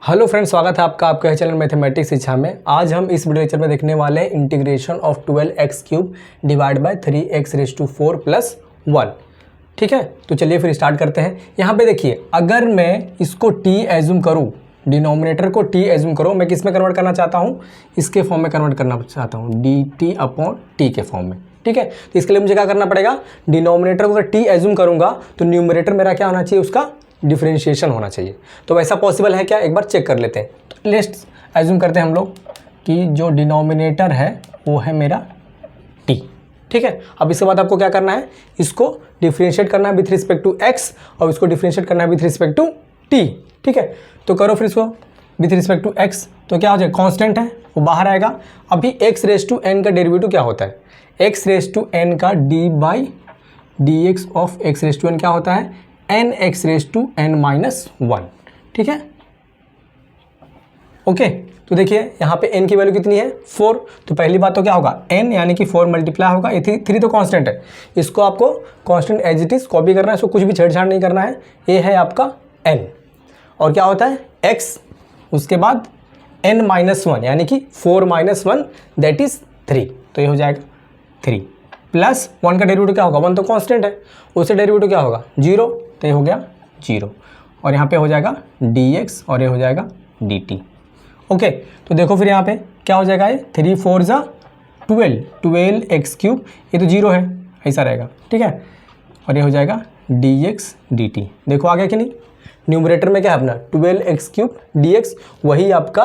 Hello friends, स्वागत है आपका आपके चैनल मैथमेटिक्स शिक्षा में। आज हम इस वीडियो लेक्चर में देखने वाले हैं integration of 12x³ divide by 3x⁴ plus 1। ठीक है, तो चलिए फिर स्टार्ट करते हैं। यहाँ पे देखिए, अगर मैं इसको t एज्यूम करूँ, डिनोमिनेटर को t एज्यूम करूँ, मैं किस में कन्वर्ट करना चाहता हूँ, इसके फॉर्म में कन्वर्ट करना चाहता हूँ, dt/t के फॉर्म में। ठीक है, तो इसके लिए मुझे क्या करना पड़ेगा, डिनोमिनेटर को अगर t एज्यूम करूँगा तो न्यूमरेटर मेरा क्या होना चाहिए, उसका डिफरेंशिएशन होना चाहिए। तो वैसा पॉसिबल है क्या, एक बार चेक कर लेते हैं। तो लेट्स एज्यूम करते हैं हम लोग कि जो डिनोमिनेटर है वो है मेरा t। ठीक है, अब इसके बाद आपको क्या करना है, इसको डिफरेंशिएट करना है विथ रिस्पेक्ट टू x और इसको डिफरेंशिएट करना है विथ रिस्पेक्ट टू t। ठीक है, तो करो फिर इसको विथ रिस्पेक्ट टू x, तो क्या हो जाएगा, कांस्टेंट है वो बाहर आएगा। अभी x⁴n का डेरिवेटिव क्या होता है, x⁴n का d/dx ऑफ x⁴n क्या होता है, nx⁻n-1। ठीक है, ओके। तो देखिए यहाँ पे n की वैल्यू कितनी है, 4। तो पहली बात तो क्या होगा, n यानी कि 4 मल्टीप्लाई होगा, ये 3 तो कांस्टेंट है, इसको आपको constant as it is copy करना है, इसको कुछ भी छेड़छाड़ नहीं करना है। ये है आपका n और क्या होता है x, उसके बाद n-1 यानी कि 4 - 1 दैट इज 3। तो ये हो जाएगा 3 प्लस 1 का डेरिवेटिव क्या होगा, 1 तो कांस्टेंट है, उससे डेरिवेटिव क्या होगा 0, तो ये हो गया 0 और यहाँ पे हो जाएगा dx और ये हो जाएगा dt। ओके, तो देखो फिर यहाँ पे क्या हो जाएगा, ये 3 × 4 = 12x³ ये तो 0 है, ऐसा रहेगा। ठीक है, और ये हो जाएगा dx dt। देखो आ गया कि नहीं, न्यूमरेटर में क्या है अपना 12x³ dx, वही आपका,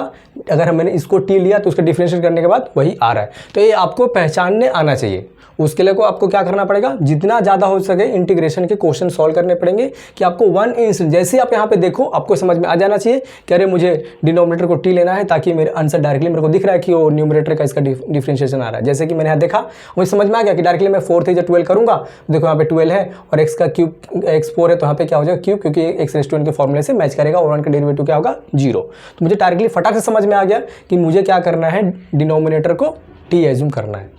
अगर मैंने इसको t लिया तो उसका डिफरेंशिएट करने के बाद वही आ रहा है। तो ये आपको पहचानने आना चाहिए। उसके लिए को आपको क्या करना पड़ेगा, जितना ज़्यादा हो सके इंटीग्रेशन के क्वेश्चन सॉल्व करने पड़ेंगे कि आपको 1 इंस्टेंट, जैसे आप यहाँ पे देखो आपको समझ में आ जाना चाहिए कि अरे मुझे डिनोमिनेटर को t लेना है, ताकि मेरे आंसर डायरेक्टली मेरे को दिख रहा है कि वो न्यूमरेटर का इसका डिफरेंशिएशन आ रहा है। जैसे कि मैंने यहाँ देखा, मुझे समझ में आ गया कि डायरेक्टली मैं 4 × 12 करूँगा, देखो यहाँ पे 12 है और x का क्यूब x4 है, तो यहाँ पे क्या हो जाएगा क्यूब, क्योंकि x⁴n के फॉर्मूले से मैच करेगा और 1 का डेरिवेटिव क्या होगा 0। तो मुझे डायरेक्टली फटाक से समझ में आ गया कि मुझे क्या करना है, डिनोमिनेटर को t एज्यूम करना है।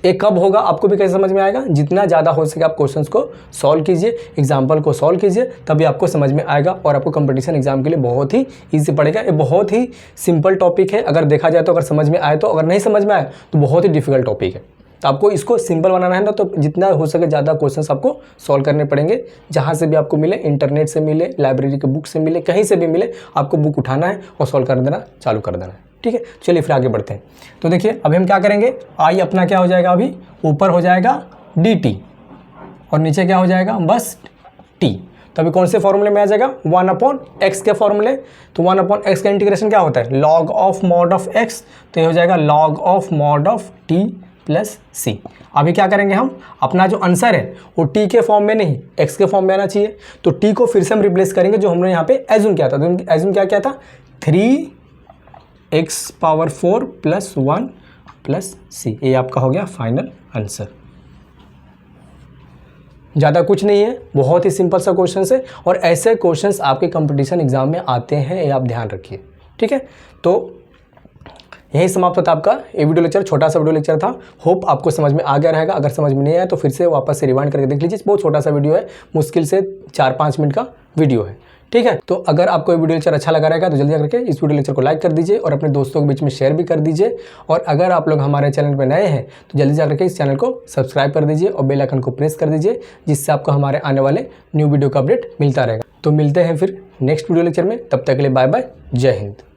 एक कब होगा आपको भी कैसे समझ में आएगा, जितना ज़्यादा हो सके आप क्वेश्चंस को सॉल्व कीजिए, एग्जाम्पल को सॉल्व कीजिए, तभी आपको समझ में आएगा और आपको कंपटीशन एग्जाम के लिए बहुत ही इजी पड़ेगा। ये बहुत ही सिंपल टॉपिक है, अगर देखा जाए तो, अगर समझ में आए तो, अगर नहीं समझ में आए तो बहुत ही डिफिकल्ट टॉपिक है। तो आपको इसको सिंपल बनाना है ना, तो जितना हो सके ज़्यादा क्वेश्चंस आपको सॉल्व करने पड़ेंगे, जहाँ से भी आपको मिले, इंटरनेट से मिले, लाइब्रेरी के बुक से मिले, कहीं से भी मिले, आपको बुक उठाना है और सॉल्व कर देना चालू कर देना है। ठीक है, चलिए फिर आगे बढ़ते हैं। तो देखिए अभी हम क्या करेंगे, आई अपना क्या हो जाएगा, अभी ऊपर हो जाएगा dt और नीचे क्या हो जाएगा बस t। तो अभी कौन से फॉर्मूले में आ जाएगा, 1/x के फॉर्मूले। तो 1/x का इंटीग्रेशन क्या होता है, log of mod of x, तो ये हो जाएगा log of mod of t plus c। अभी क्या करेंगे हम, अपना जो आंसर है वो t के फॉर्म में नहीं x के फॉर्म में आना चाहिए। तो t को फिर से हम रिप्लेस करेंगे, जो हमने यहाँ पे एज्यूम किया था। तो एज्यूम क्या किया था, 3x⁴ प्लस 1 प्लस c। ये आपका हो गया फाइनल आंसर। ज़्यादा कुछ नहीं है, बहुत ही सिंपल सा क्वेश्चन है और ऐसे क्वेश्चंस आपके कंपटीशन एग्जाम में आते हैं, ये आप ध्यान रखिए। ठीक है, तो यही समाप्त होता है आपका ये वीडियो लेक्चर, छोटा सा वीडियो लेक्चर था। होप आपको समझ में आ गया रहेगा। अगर समझ में नहीं आया तो फिर से वापस से रिवाइंड करके देख लीजिए, बहुत छोटा सा वीडियो है, मुश्किल से 4-5 मिनट का वीडियो है। ठीक है, तो अगर आपको ये वीडियो लेक्चर अच्छा लगा रहेगा तो जल्दी करके इस वीडियो लेक्चर को लाइक कर दीजिए और अपने दोस्तों के बीच में शेयर भी कर दीजिए। और अगर आप लोग हमारे चैनल पर नए हैं तो जल्दी जाकर के इस चैनल को सब्सक्राइब कर दीजिए और बेल आइकन को प्रेस कर दीजिए, जिससे आपको हमारे आने वाले न्यू वीडियो का अपडेट मिलता रहेगा। तो मिलते हैं फिर नेक्स्ट वीडियो लेक्चर में, तब तक के लिए बाय बाय, जय हिंद।